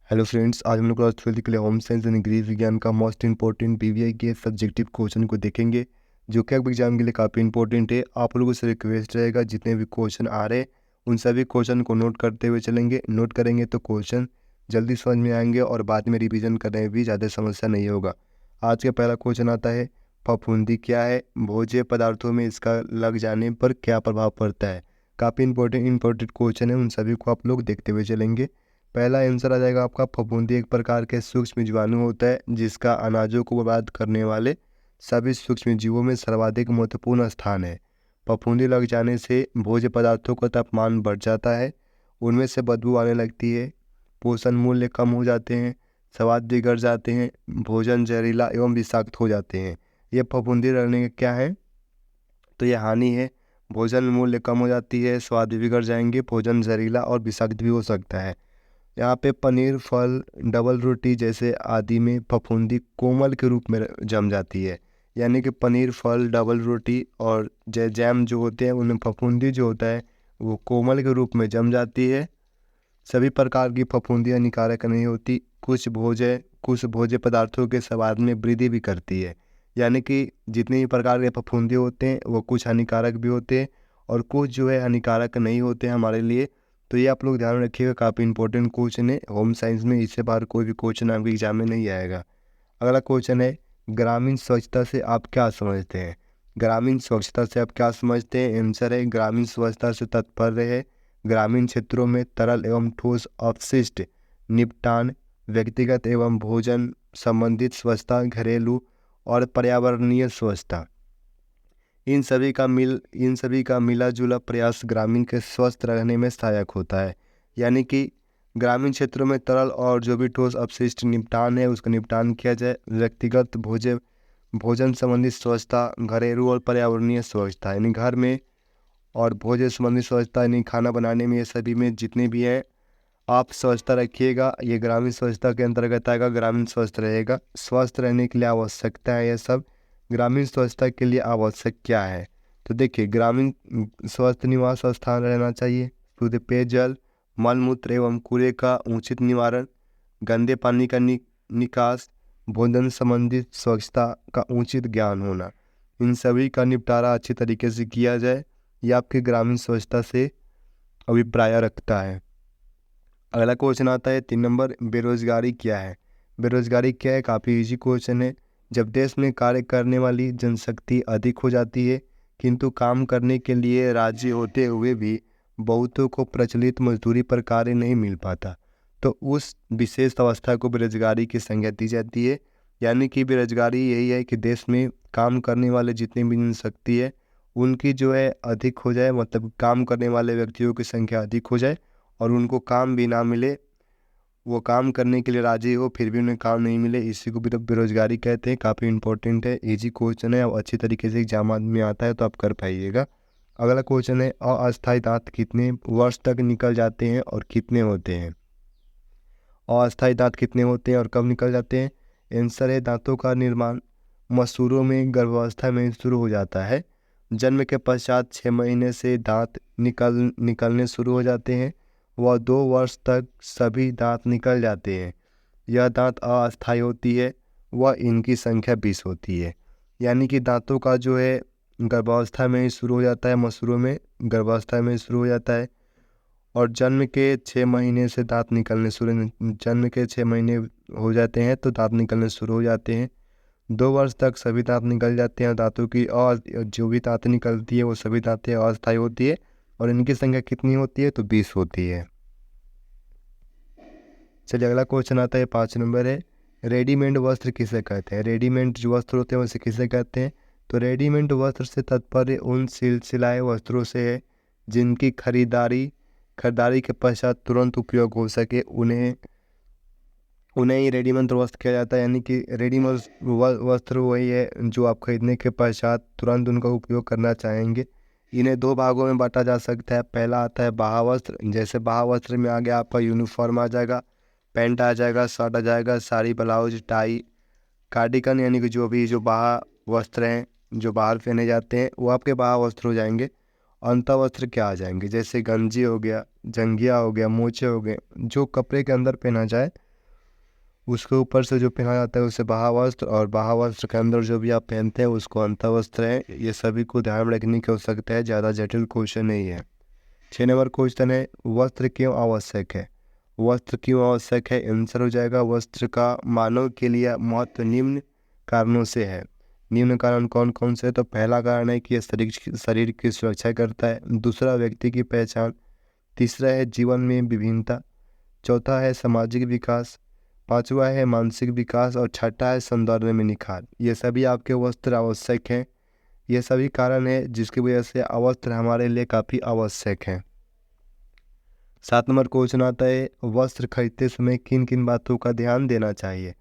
Hello friends, आज हम लोग क्लास 12 के लिए होम साइंस यानी गृह विज्ञान का मोस्ट इंपॉर्टेंट पीवीआई के सब्जेक्टिव क्वेश्चन को देखेंगे, जो कि अब एग्जाम के लिए काफ़ी इंपॉर्टेंट है। आप लोगों से रिक्वेस्ट रहेगा, जितने भी क्वेश्चन आ रहे हैं उन सभी क्वेश्चन को नोट करते हुए चलेंगे। नोट करेंगे तो क्वेश्चन जल्दी समझ में आएंगे और बाद में रिविजन करने में भी ज़्यादा समस्या नहीं होगा। आज का पहला क्वेश्चन आता है, फफूंदी क्या है, भोज्य पदार्थों में इसका लग जाने पर क्या प्रभाव पड़ता है। काफ़ी इंपॉर्टेंट क्वेश्चन है, उन सभी को आप लोग देखते हुए चलेंगे। पहला आंसर आ जाएगा आपका, फफूंदी एक प्रकार के सूक्ष्म जीवाणु होता है जिसका अनाजों को बर्बाद करने वाले सभी सूक्ष्म जीवों में सर्वाधिक महत्वपूर्ण स्थान है। फफूंदी लग जाने से भोज्य पदार्थों का तापमान बढ़ जाता है, उनमें से बदबू आने लगती है, पोषण मूल्य कम हो जाते हैं, स्वाद बिगड़ जाते हैं, भोजन जहरीला एवं विषाक्त हो जाते हैं। ये फफूंदी लगने के क्या है, तो ये हानि है। भोजन मूल्य कम हो जाती है, स्वाद भी बिगड़ जाएंगे, भोजन जहरीला और विषाक्त भी हो सकता है। यहाँ पे पनीर, फल, डबल रोटी जैसे आदि में फफूंदी कोमल के रूप में जम जाती है। यानी कि पनीर, फल, डबल रोटी और जैम जो होते हैं उनमें फफूंदी जो होता है वो कोमल के रूप में जम जाती है। सभी प्रकार की फफूंदी हानिकारक नहीं होती, कुछ भोज्य पदार्थों के स्वाद में वृद्धि भी करती है। यानी कि जितने भी प्रकार के फफूंदी होते हैं वो कुछ हानिकारक भी होते हैं और कुछ जो है हानिकारक नहीं होते हैं हमारे लिए। तो ये आप लोग ध्यान रखिएगा, काफ़ी इंपॉर्टेंट क्वेश्चन है होम साइंस में, इससे बाहर कोई भी क्वेश्चन आपके एग्जाम में नहीं आएगा। अगला क्वेश्चन है, ग्रामीण स्वच्छता से आप क्या समझते हैं। ग्रामीण स्वच्छता से आप क्या समझते हैं। आंसर है, ग्रामीण स्वच्छता से तात्पर्य है ग्रामीण क्षेत्रों में तरल एवं ठोस अपशिष्ट निपटान, व्यक्तिगत एवं भोजन संबंधित स्वच्छता, घरेलू और पर्यावरणीय स्वच्छता। इन सभी का मिला जुला प्रयास ग्रामीण के स्वस्थ रहने में सहायक होता है। यानी कि ग्रामीण क्षेत्रों में तरल और जो भी ठोस अपशिष्ट निपटान है उसका निपटान किया जाए। व्यक्तिगत भोजन संबंधी स्वच्छता, घरेलू और पर्यावरणीय स्वच्छता यानी घर में, और भोजन संबंधी स्वच्छता यानी खाना बनाने में, ये सभी में जितने भी हैं आप स्वच्छता रखिएगा। ये ग्रामीण स्वच्छता के अंतर्गत आएगा। ग्रामीण स्वस्थ रहेगा, स्वस्थ रहने के लिए आवश्यकता है ये सब। ग्रामीण स्वच्छता के लिए आवश्यक क्या है, तो देखिए, ग्रामीण स्वस्थ निवास स्थान रहना चाहिए, शुद्ध पेयजल, मल मूत्र एवं कूड़े का उचित निवारण, गंदे पानी का निकास, भोजन संबंधित स्वच्छता का उचित ज्ञान होना। इन सभी का निपटारा अच्छी तरीके से किया जाए, ये आपके ग्रामीण स्वच्छता से अभिप्राय रखता है। अगला क्वेश्चन आता है 3 नंबर, बेरोजगारी क्या है। बेरोजगारी क्या है, काफ़ी इजी क्वेश्चन है। जब देश में कार्य करने वाली जनशक्ति अधिक हो जाती है किंतु काम करने के लिए राजी होते हुए भी बहुतों को प्रचलित मजदूरी पर कार्य नहीं मिल पाता, तो उस विशेष अवस्था को बेरोजगारी की संज्ञा दी जाती है। यानी कि बेरोजगारी यही है कि देश में काम करने वाले जितनी भी जनशक्ति है उनकी जो है अधिक हो जाए, मतलब काम करने वाले व्यक्तियों की संख्या अधिक हो जाए और उनको काम भी ना मिले, वो काम करने के लिए राजी हो फिर भी उन्हें काम नहीं मिले, इसी को भी तो बेरोजगारी कहते हैं। काफ़ी इंपॉर्टेंट है, इजी क्वेश्चन है और अच्छी तरीके से एग्जाम में आता है तो आप कर पाइएगा। अगला क्वेश्चन है, अस्थायी दांत कितने वर्ष तक निकल जाते हैं और कितने होते हैं। अस्थायी दांत कितने होते हैं और कब निकल जाते हैं। आंसर है, दांतों का निर्माण मसूरों में गर्भावस्था में शुरू हो जाता है। जन्म के पश्चात 6 महीने से दांत निकलने शुरू हो जाते हैं। वह 2 वर्ष तक सभी दांत निकल जाते हैं। यह दांत अस्थायी होती है, वह इनकी संख्या 20 होती है। यानी कि दांतों का जो है गर्भावस्था में ही शुरू हो जाता है, मसूरों में गर्भावस्था में शुरू हो जाता है और जन्म के 6 महीने से दांत निकलने जन्म के 6 महीने हो जाते हैं तो दांत निकलने शुरू हो जाते हैं। 2 वर्ष तक सभी दांत निकल जाते हैं। दांतों की और जो भी दांत निकलती है वो सभी दांतें अस्थायी होती है और इनकी संख्या कितनी होती है, तो 20 होती है। चलिए अगला क्वेश्चन आता है, 5 नंबर है, रेडीमेड वस्त्र किसे कहते हैं। रेडीमेड जो वस्त्र होते हैं उसे किसे कहते हैं, तो रेडीमेड वस्त्र से तात्पर्य उन सिलाए वस्त्रों से है जिनकी खरीदारी के पश्चात तुरंत उपयोग हो सके, उन्हें ही रेडीमेड वस्त्र किया जाता है। यानी कि रेडीमेड वस्त्र वही है जो आप खरीदने के पश्चात तुरंत उनका उपयोग करना चाहेंगे। इन्हें 2 भागों में बांटा जा सकता है। पहला आता है बाह्य वस्त्र, जैसे बाह्य वस्त्र में आ गया आपका यूनिफॉर्म आ जाएगा, पैंट आ जाएगा, शर्ट आ जाएगा, साड़ी, ब्लाउज, टाई, कार्डिगन, यानी कि जो भी जो बाह्य वस्त्र हैं जो बाहर पहने जाते हैं वो आपके बाह्य वस्त्र हो जाएंगे। अंतः वस्त्र क्या आ जाएंगे, जैसे गंजी हो गया, जंघिया हो गया, मोचे हो गए, जो कपड़े के अंदर पहना जाए उसके ऊपर से जो पहना जाता है उसे बाह्यवस्त्र, और बाह्यवस्त्र के अंदर जो भी आप पहनते हैं उसको अंतःवस्त्र है। ये सभी को ध्यान में रखने की आवश्यकता है, ज़्यादा जटिल क्वेश्चन नहीं है। 6 नंबर क्वेश्चन है, वस्त्र क्यों आवश्यक है? वस्त्र क्यों आवश्यक है? आंसर हो जाएगा, वस्त्र का मानव के लिए महत्व निम्न कारणों से है। निम्न कारण कौन कौन से? तो पहला कारण है कि यह शरीर की सुरक्षा करता है। दूसरा, व्यक्ति की पहचान। तीसरा है जीवन में विभिन्नता। चौथा है सामाजिक विकास। पांचवा है मानसिक विकास। और छठा है सौंदर्य में निखार। ये सभी आपके वस्त्र आवश्यक हैं। ये सभी कारण है जिसकी वजह से वस्त्र हमारे लिए काफ़ी आवश्यक हैं। 7 नंबर क्वेश्चन आता है, वस्त्र खरीदते समय किन किन बातों का ध्यान देना चाहिए?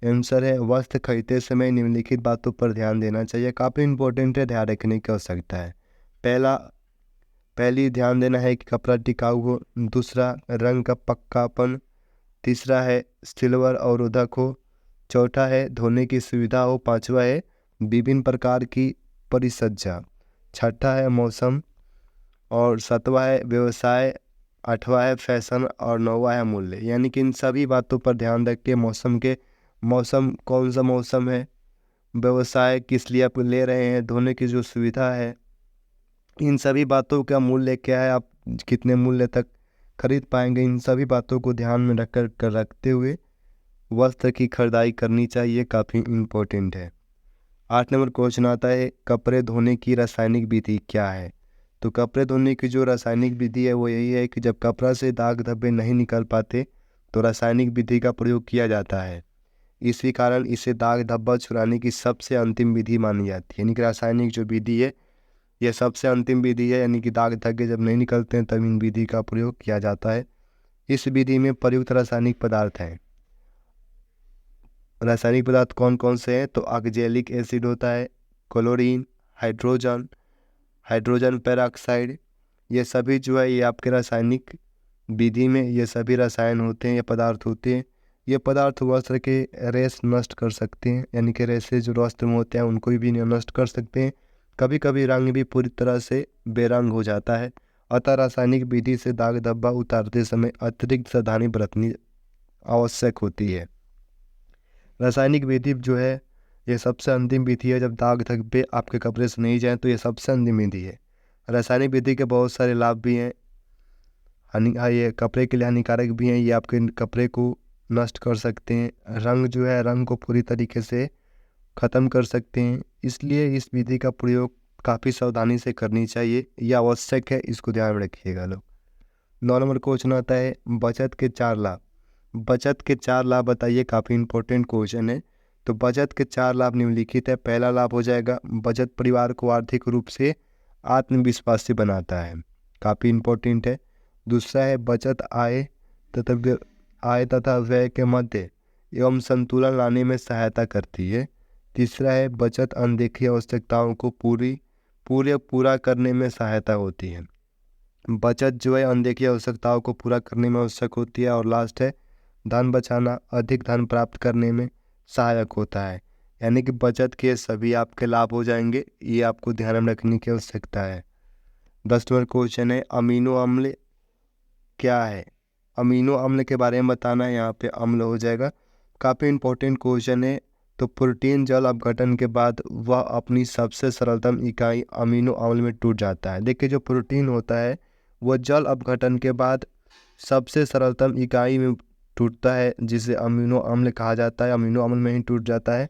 आंसर है, वस्त्र खरीदते समय निम्नलिखित बातों पर ध्यान देना चाहिए। काफ़ी इंपॉर्टेंट है, ध्यान रखने की आवश्यकता है। पहली ध्यान देना है कि कपड़ा टिकाऊ हो। दूसरा, रंग का पक्कापन। तीसरा है सिल्वर अवरोधक हो। चौथा है धोने की सुविधा हो। पांचवा है विभिन्न प्रकार की परिसज्जा। छठा है मौसम। और सातवां है व्यवसाय। आठवां है फैशन। और नौवां है मूल्य। यानी कि इन सभी बातों पर ध्यान रख के मौसम कौन सा मौसम है, व्यवसाय किस लिए आप ले रहे हैं, धोने की जो सुविधा है, इन सभी बातों का मूल्य क्या है, आप कितने मूल्य तक खरीद पाएंगे, इन सभी बातों को ध्यान में रखते हुए वस्त्र की खरीदारी करनी चाहिए। काफ़ी इम्पोर्टेंट है। 8 नंबर क्वेश्चन आता है, कपड़े धोने की रासायनिक विधि क्या है? तो कपड़े धोने की जो रासायनिक विधि है वो यही है कि जब कपड़ा से दाग धब्बे नहीं निकल पाते तो रासायनिक विधि का प्रयोग किया जाता है। इसी कारण इसे दाग धब्बा छुड़ाने की सबसे अंतिम विधि मानी जाती है। यानी कि रासायनिक जो विधि है यह सबसे अंतिम विधि है। यानी कि दाग धब्बे जब नहीं निकलते हैं तब इन विधि का प्रयोग किया जाता है। इस विधि में प्रयुक्त रासायनिक पदार्थ हैं। रासायनिक पदार्थ कौन कौन से हैं? तो ऑक्जेलिक एसिड होता है, क्लोरीन, हाइड्रोजन पेरोक्साइड, ये सभी जो है ये आपके रासायनिक विधि में ये सभी रसायन होते हैं, ये पदार्थ होते हैं। ये पदार्थ वस्त्र के रेश नष्ट कर सकते हैं। यानी कि रेशे जो वस्त्र में होते हैं उनको भी नष्ट कर सकते हैं। कभी कभी रंग भी पूरी तरह से बेरंग हो जाता है। अतः रासायनिक विधि से दाग धब्बा उतारते समय अतिरिक्त सावधानी बरतनी आवश्यक होती है। रासायनिक विधि जो है ये सबसे अंतिम विधि है। जब दाग धब्बे आपके कपड़े से नहीं जाएं तो ये सबसे अंतिम विधि है। रासायनिक विधि के बहुत सारे लाभ भी हैं, ये कपड़े के लिए हानिकारक भी हैं। ये आपके कपड़े को नष्ट कर सकते हैं, रंग जो है रंग को पूरी तरीके से ख़त्म कर सकते हैं। इसलिए इस विधि का प्रयोग काफ़ी सावधानी से करनी चाहिए, यह आवश्यक है, इसको ध्यान में रखिएगा लोग। 9 नंबर क्वेश्चन आता है, बचत के 4 लाभ। बचत के 4 लाभ बताइए। काफ़ी इंपॉर्टेंट क्वेश्चन है। तो बचत के 4 लाभ निम्नलिखित है। पहला लाभ हो जाएगा, बचत परिवार को आर्थिक रूप से आत्मविश्वासी बनाता है। काफ़ी इंपॉर्टेंट है। दूसरा है बचत आय तथा व्यय के मध्य एवं संतुलन लाने में सहायता करती है। तीसरा है बचत अनदेखी आवश्यकताओं को पूरा करने में सहायता होती है। बचत जो है अनदेखी आवश्यकताओं को पूरा करने में आवश्यक होती है। और लास्ट है धन बचाना अधिक धन प्राप्त करने में सहायक होता है। यानी कि बचत के सभी आपके लाभ हो जाएंगे, ये आपको ध्यान में रखने की आवश्यकता है। 10 नंबर क्वेश्चन है, अमीनो अम्ल क्या है? अमीनो अम्ल के बारे में बताना है। यहाँ पे अम्ल हो जाएगा। काफ़ी इंपॉर्टेंट क्वेश्चन है। तो प्रोटीन जल अपघटन के बाद वह अपनी सबसे सरलतम इकाई अमीनो अम्ल में टूट जाता है। देखिए जो प्रोटीन होता है वह जल अपघटन के बाद सबसे सरलतम इकाई में टूटता है, जिसे अमीनो अम्ल कहा जाता है। अमीनो अम्ल में ही टूट जाता है,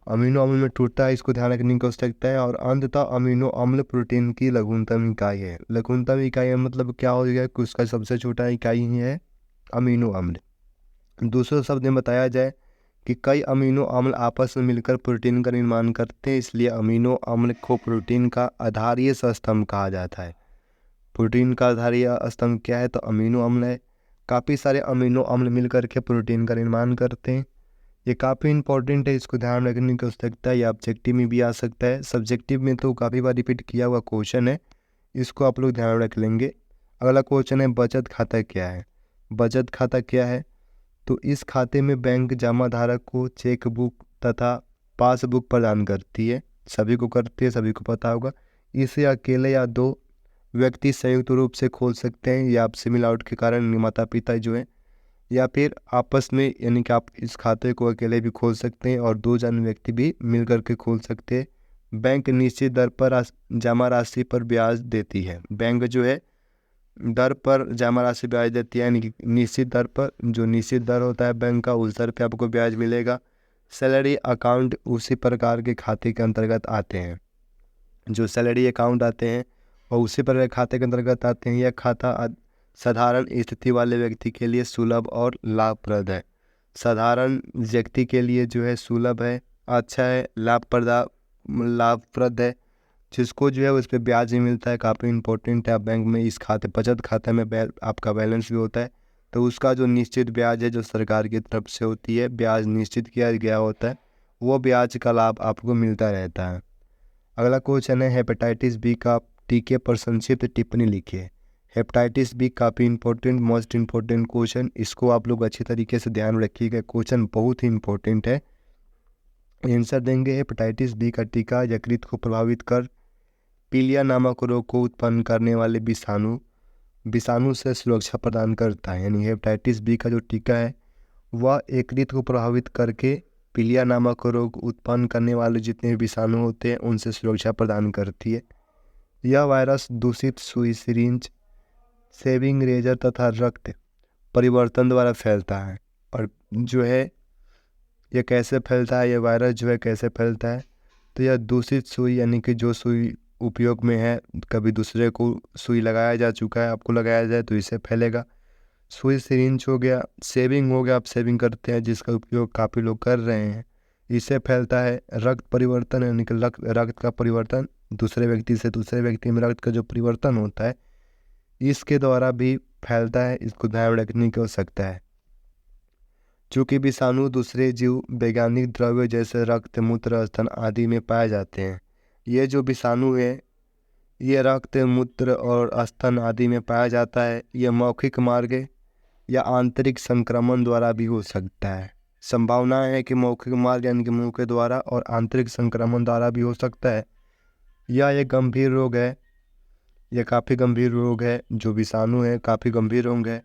अमीनो अम्ल में टूटता है, इसको ध्यान रखने की आवश्यकता है। और अंततः अमीनो अम्ल प्रोटीन की लघुतम इकाई है। लघुतम इकाई मतलब क्या हो गया कि उसका सबसे छोटा इकाई ही है अमीनो अम्ल। दूसरे शब्द में बताया जाए कि कई अमीनो अम्ल आपस में मिलकर प्रोटीन का निर्माण करते हैं, इसलिए अमीनो अम्ल को प्रोटीन का आधारीय स्तंभ कहा जाता है। प्रोटीन का आधारीय स्तंभ क्या है? तो अमीनो अम्ल है। काफ़ी सारे अमीनो अम्ल मिलकर के प्रोटीन का निर्माण करते हैं। ये काफ़ी इंपॉर्टेंट है, इसको ध्यान रखने की आवश्यकता है। ये ऑब्जेक्टिव में भी आ सकता है, सब्जेक्टिव में तो काफ़ी बार रिपीट किया हुआ क्वेश्चन है, इसको आप लोग ध्यान रख लेंगे। अगला क्वेश्चन है, बचत खाता क्या है? बचत खाता क्या है? तो इस खाते में बैंक जमा धारक को चेक बुक तथा पासबुक प्रदान करती है। सभी को करती है, सभी को पता होगा। इसे अकेले या 2 व्यक्ति संयुक्त रूप से खोल सकते हैं, या आपसी मिलावट के कारण माता पिता जो है या फिर आपस में, यानी कि आप इस खाते को अकेले भी खोल सकते हैं और 2 जन व्यक्ति भी मिल कर के खोल सकते हैं। बैंक निश्चित दर पर जमा राशि पर ब्याज देती है। बैंक जो है दर पर जमा राशि ब्याज देती है, यानी कि निश्चित दर पर, जो निश्चित दर होता है बैंक का, उस दर पे आपको ब्याज मिलेगा। सैलरी अकाउंट उसी प्रकार के खाते के अंतर्गत आते हैं, जो सैलरी अकाउंट आते हैं और उसी प्रकार के खाते के अंतर्गत आते हैं। यह खाता साधारण स्थिति वाले व्यक्ति के लिए सुलभ और लाभप्रद है। साधारण व्यक्ति के लिए जो है सुलभ है, अच्छा है, लाभप्रद है, जिसको जो है उस पर ब्याज भी मिलता है, काफ़ी इंपॉर्टेंट है। बैंक में इस खाते, बचत खाते में आपका बैलेंस भी होता है, तो उसका जो निश्चित ब्याज है जो सरकार की तरफ से होती है, ब्याज निश्चित किया गया होता है, वो ब्याज का लाभ आपको मिलता रहता है। अगला क्वेश्चन है हेपेटाइटिस बी का टीके पर संक्षिप्त टिप्पणी लिखिए। हेपेटाइटिस बी काफ़ी इंपॉर्टेंट, मोस्ट इंपॉर्टेंट क्वेश्चन, इसको आप लोग अच्छी तरीके से ध्यान रखिएगा, क्वेश्चन बहुत ही इंपॉर्टेंट है। आंसर देंगे हेपेटाइटिस बी का टीका यकृत को प्रभावित कर पीलिया नामक रोग को उत्पन्न करने वाले विषाणु से सुरक्षा प्रदान करता है। यानी हेपेटाइटिस बी का जो टीका है वह यकृत को प्रभावित करके पीलिया नामक रोग उत्पन्न करने वाले जितने भी विषाणु होते हैं उनसे सुरक्षा प्रदान करती है। यह वायरस दूषित सुई, सिरिंज, शेविंग रेजर तथा रक्त परिवर्तन द्वारा फैलता है। और जो है ये कैसे फैलता है, ये वायरस जो है कैसे फैलता है, तो यह दूषित सुई, यानी कि जो सुई उपयोग में है, कभी दूसरे को सुई लगाया जा चुका है, आपको लगाया जाए तो इससे फैलेगा। सुई सिरिंज हो गया, शेविंग हो गया, आप शेविंग करते हैं जिसका उपयोग काफ़ी लोग कर रहे हैं, इससे फैलता है। रक्त परिवर्तन, यानी कि रक्त का परिवर्तन, दूसरे व्यक्ति से दूसरे व्यक्ति में रक्त का जो परिवर्तन होता है, इसके द्वारा भी फैलता है, इसको ध्यान रखने की आवश्यकता है। चूँकि विषाणु दूसरे जीव वैज्ञानिक द्रव्य जैसे रक्त, मूत्र, स्तन आदि में पाए जाते हैं। ये जो विषाणु है ये रक्त, मूत्र और स्तन आदि में पाया जाता है। यह मौखिक मार्ग या आंतरिक संक्रमण द्वारा भी हो सकता है। संभावना है कि मौखिक मार्ग यानी कि मुंह के द्वारा और आंतरिक संक्रमण द्वारा भी हो सकता है। यह एक गंभीर रोग है, यह काफ़ी गंभीर रोग है, जो विषाणु है काफ़ी गंभीर रोग है।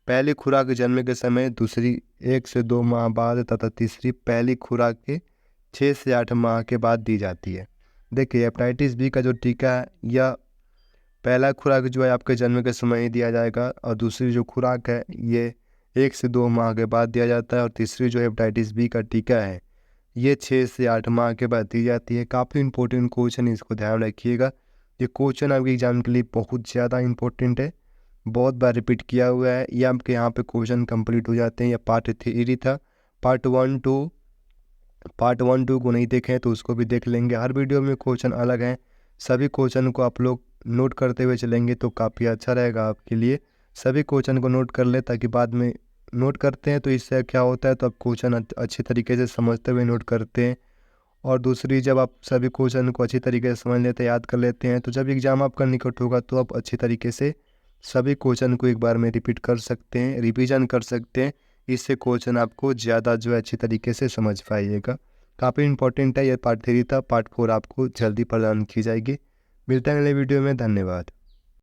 पहली खुराक जन्म के समय, दूसरी 1 से 2 माह बाद तथा तीसरी पहली खुराक के 6 से 8 माह के बाद दी जाती है। देखिए हेपेटाइटिस बी का जो टीका है यह पहला खुराक जो है आपके जन्म के समय ही दिया जाएगा, और दूसरी जो खुराक है ये 1 से 2 माह के बाद दिया जाता है, और तीसरी जो हेपेटाइटिस बी का टीका है ये 6 से 8 माह के बाद दी जाती है। काफ़ी इंपॉर्टेंट क्वेश्चन, इसको ध्यान रखिएगा। ये क्वेश्चन आपके एग्जाम के लिए बहुत ज़्यादा इंपॉर्टेंट है, बहुत बार रिपीट किया हुआ है। ये आपके यहाँ पे क्वेश्चन कंप्लीट हो जाते हैं। यह पार्ट 3 था, पार्ट 1 2 को नहीं देखें तो उसको भी देख लेंगे। हर वीडियो में क्वेश्चन अलग हैं, सभी क्वेश्चन को आप लोग नोट करते हुए चलेंगे तो काफ़ी अच्छा रहेगा आपके लिए। सभी क्वेश्चन को नोट कर ले, ताकि बाद में नोट करते हैं तो इससे क्या होता है, तो आप क्वेश्चन अच्छी तरीके से समझते हुए नोट करते हैं। और दूसरी, जब आप सभी क्वेश्चन को अच्छी तरीके से समझ लेते हैं, याद कर लेते हैं, तो जब एग्ज़ाम आपका निकट होगा तो आप अच्छी तरीके से सभी क्वेश्चन को एक बार में रिपीट कर सकते हैं, रिवीजन कर सकते हैं। इससे क्वेश्चन आपको ज़्यादा जो है अच्छी तरीके से समझ पाइएगा। काफ़ी इंपॉर्टेंट है। यह पार्ट 3 था, पार्ट 4 आपको जल्दी प्रदान की जाएगी। मिलते हैं अगले वीडियो में, धन्यवाद।